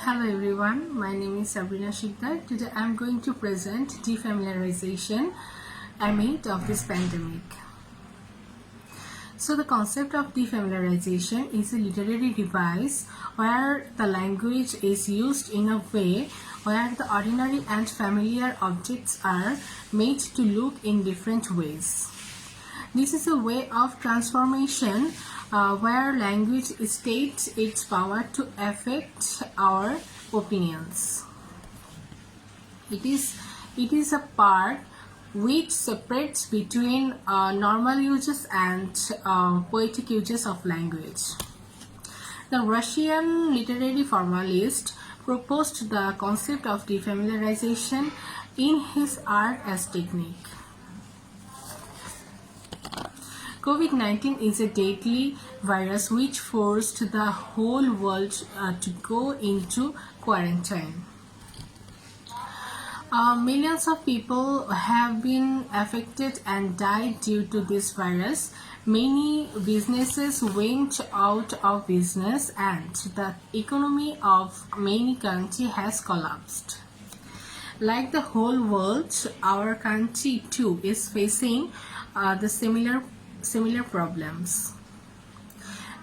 Hello everyone, my name is Sabrina Shikdar. Today I am going to present defamiliarization amid of this pandemic. So the concept of defamiliarization is a literary device where the language is used in a way where the ordinary and familiar objects are made to look in different ways. This is a way of transformation where language states its power to affect our opinions. It is a part which separates between normal uses and poetic uses of language. The Russian literary formalist proposed the concept of defamiliarization in his art as technique. COVID-19 is a deadly virus which forced the whole world to go into quarantine. Millions of people have been affected and died due to this virus. Many businesses went out of business and the economy of many countries has collapsed. Like the whole world, our country too is facing the similar problems.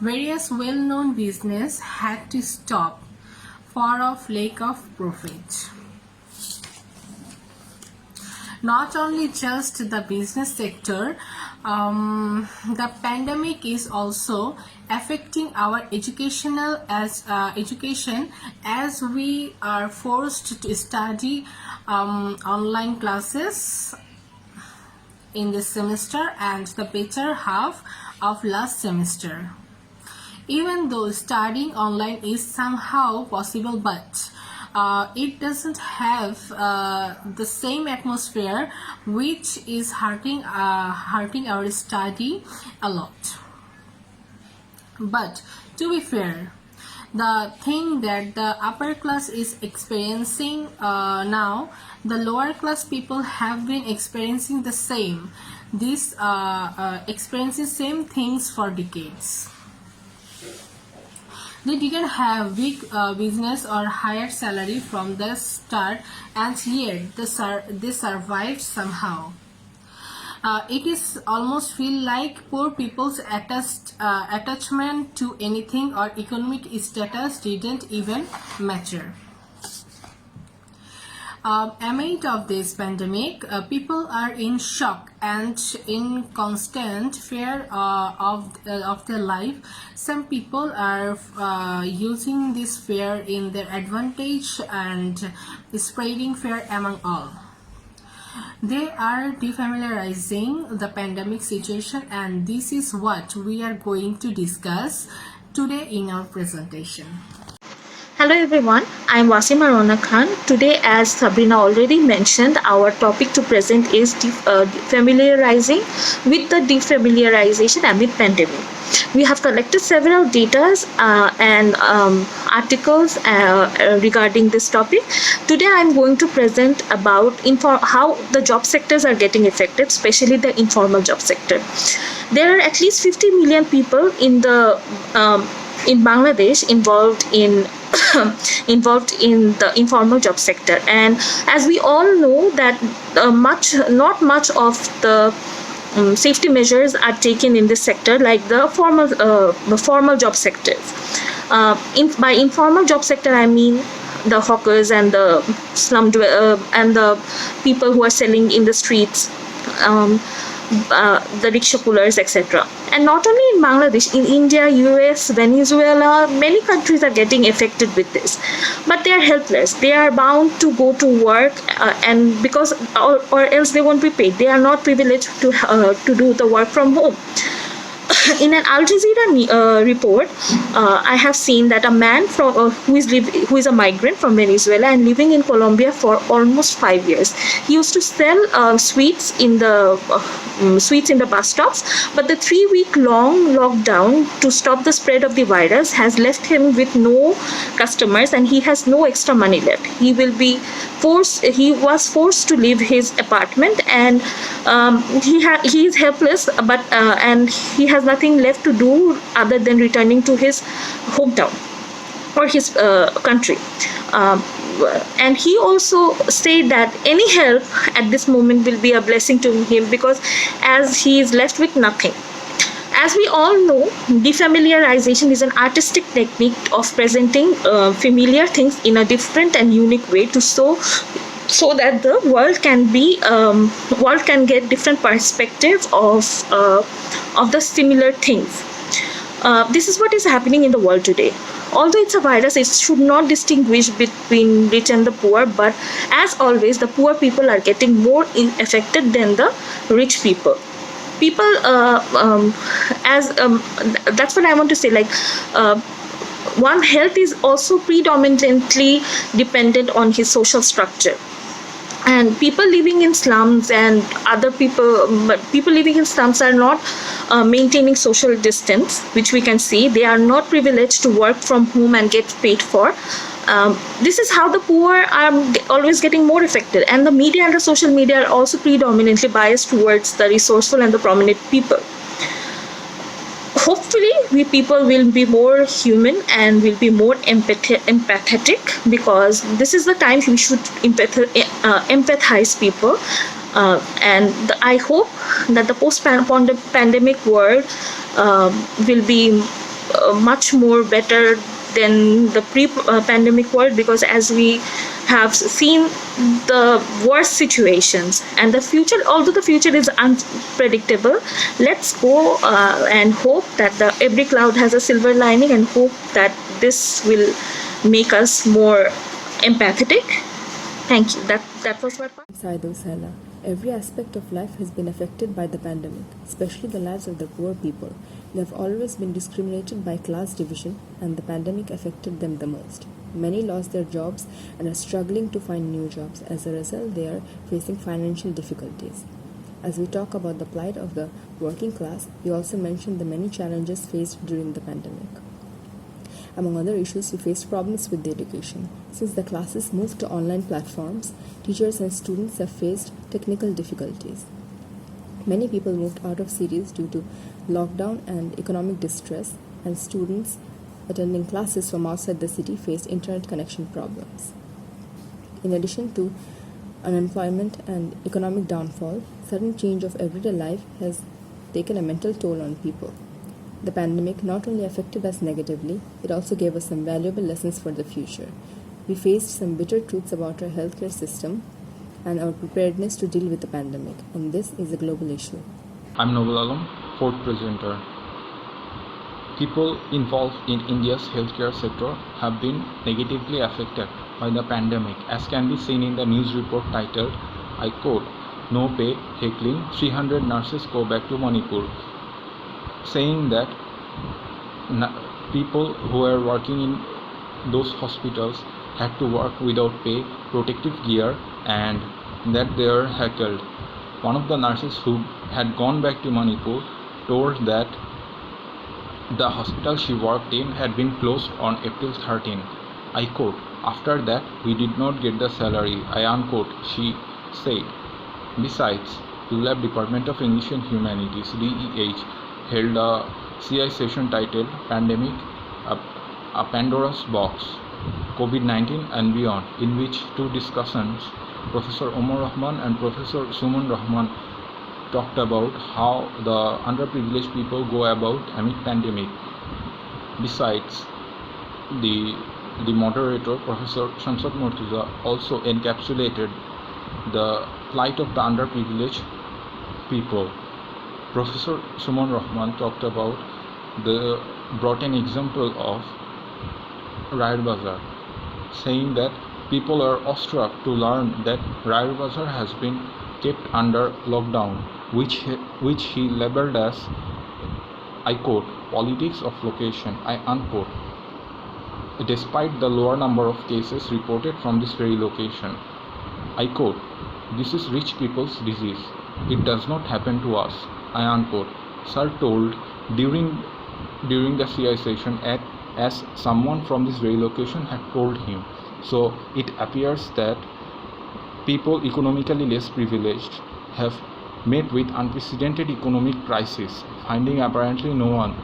Various well-known business had to stop for of lack of profit. Not only just the business sector, the pandemic is also affecting our education as we are forced to study online classes in this semester and the better half of last semester. Even though studying online is somehow possible, but it doesn't have the same atmosphere, which is hurting our study a lot. But to be fair, the thing that the upper class is experiencing now, the lower class people have been experiencing the same. Experiencing same things for decades. They didn't have big business or higher salary from the start, and yet they survived somehow. It is almost feel like poor people's attachment to anything or economic status didn't even matter. Amid of this pandemic, people are in shock and in constant fear of their life. Some people are using this fear in their advantage and spreading fear among all. They are defamiliarizing the pandemic situation, and this is what we are going to discuss today in our presentation. Hello everyone, I am Wasima Rona Khan. Today, as Sabrina already mentioned, our topic to present is familiarizing with the defamiliarization amid pandemic. We have collected several data and articles regarding this topic. Today I am going to present about how the job sectors are getting affected, especially the informal job sector. There are at least 50 million people in Bangladesh involved in the informal job sector, and as we all know that not much of the safety measures are taken in this sector like the formal job sectors. By informal job sector I mean the hawkers and the and the people who are selling in the streets, the rickshaw pullers, etc. And not only in Bangladesh, in India, US, Venezuela, many countries are getting affected with this. But they are helpless. They are bound to go to work, and because or else they won't be paid. They are not privileged to do the work from home. In an Al Jazeera report, I have seen that a man who is a migrant from Venezuela and living in Colombia for almost 5 years. He used to sell sweets in the bus stops, but the 3-week-long lockdown to stop the spread of the virus has left him with no customers, and he has no extra money left. He was forced to leave his apartment, and he is helpless, but and he has nothing left to do other than returning to his hometown. or his country. Um, and he also said that any help at this moment will be a blessing to him, because as he is left with nothing. As we all know, defamiliarization is an artistic technique of presenting familiar things in a different and unique way, to so that the world can get different perspective of the similar things. This is what is happening in the world today. Although it's a virus, it should not distinguish between rich and the poor, but as always, the poor people are getting more affected than the rich people. People, as that's what I want to say. Like, one health is also predominantly dependent on his social structure, and people living in slums and other people living in slums are not maintaining social distance, which we can see. They are not privileged to work from home and get paid for. This is how the poor are always getting more affected, and the media and the social media are also predominantly biased towards the resourceful and the prominent people. Hopefully, we people will be more human and will be more empathetic, because this is the time we should empathize people. I hope that the post-pandemic world will be much more better than the pre-pandemic world, because as we have seen the worst situations, and the future, although the future is unpredictable, let's go and hope that every cloud has a silver lining, and hope that this will make us more empathetic. Thank you. That was my part. Saidul Sala. Every aspect of life has been affected by the pandemic, especially the lives of the poor people. They have always been discriminated by class division, and the pandemic affected them the most. Many lost their jobs and are struggling to find new jobs. As a result, they are facing financial difficulties. As we talk about the plight of the working class, we also mention the many challenges faced during the pandemic. Among other issues, we faced problems with the education. Since the classes moved to online platforms, teachers and students have faced technical difficulties. Many people moved out of cities due to lockdown and economic distress, and students attending classes from outside the city faced internet connection problems. In addition to unemployment and economic downfall, sudden change of everyday life has taken a mental toll on people. The pandemic not only affected us negatively, it also gave us some valuable lessons for the future. We faced some bitter truths about our healthcare system and our preparedness to deal with the pandemic, and this is a global issue. I'm Nobul Alam, fourth presenter. People involved in India's healthcare sector have been negatively affected by the pandemic, as can be seen in the news report titled, I quote, "No pay, heckling, 300 nurses go back to Manipur," saying that people who are working in those hospitals had to work without pay, protective gear, and that they are heckled. One of the nurses who had gone back to Manipur told that the hospital she worked in had been closed on April 13. I quote, "After that, we did not get the salary," I unquote, she said. Besides, ULAB Department of English and Humanities, DEH, held a CI session titled Pandemic, a Pandora's Box, COVID-19 and Beyond, in which two discussants, Professor Omar Rahman and Professor Suman Rahman, talked about how the underprivileged people go about amid pandemic. Besides, the moderator, Professor Shamsad Murtuza, also encapsulated the plight of the underprivileged people. Professor Suman Rahman talked about brought an example of Raya Bazaar, saying that people are awestruck to learn that Raya Bazaar has been kept under lockdown, which he labeled as, I quote, "politics of location," I unquote, despite the lower number of cases reported from this very location. I quote, "This is rich people's disease. It does not happen to us," I unquote, Sir told during the CI session as someone from this very location had told him. So it appears that people economically less privileged have met with unprecedented economic crisis, finding apparently no one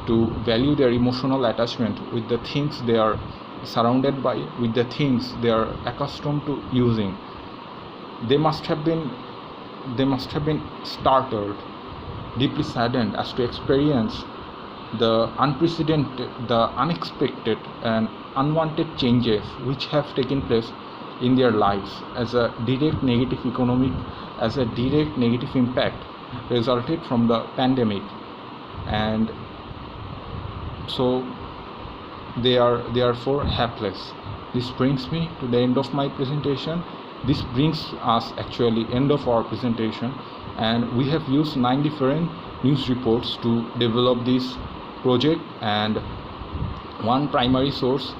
to value their emotional attachment with the things they are surrounded by with the things they are accustomed to using, they must have been startled, deeply saddened as to experience the unprecedented, the unexpected and unwanted changes which have taken place in their lives as a direct negative impact resulted from the pandemic. And so they are therefore helpless. This brings me to the end of my presentation. This brings us actually end of our presentation, and we have used 9 different news reports to develop this project, and one primary source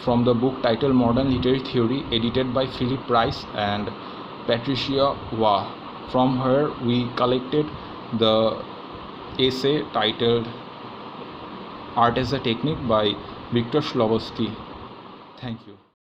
from the book titled Modern Literary Theory, edited by Philip Price and Patricia Waugh. From her we collected the essay titled Art as a Technique by Victor Slavoski. Thank you.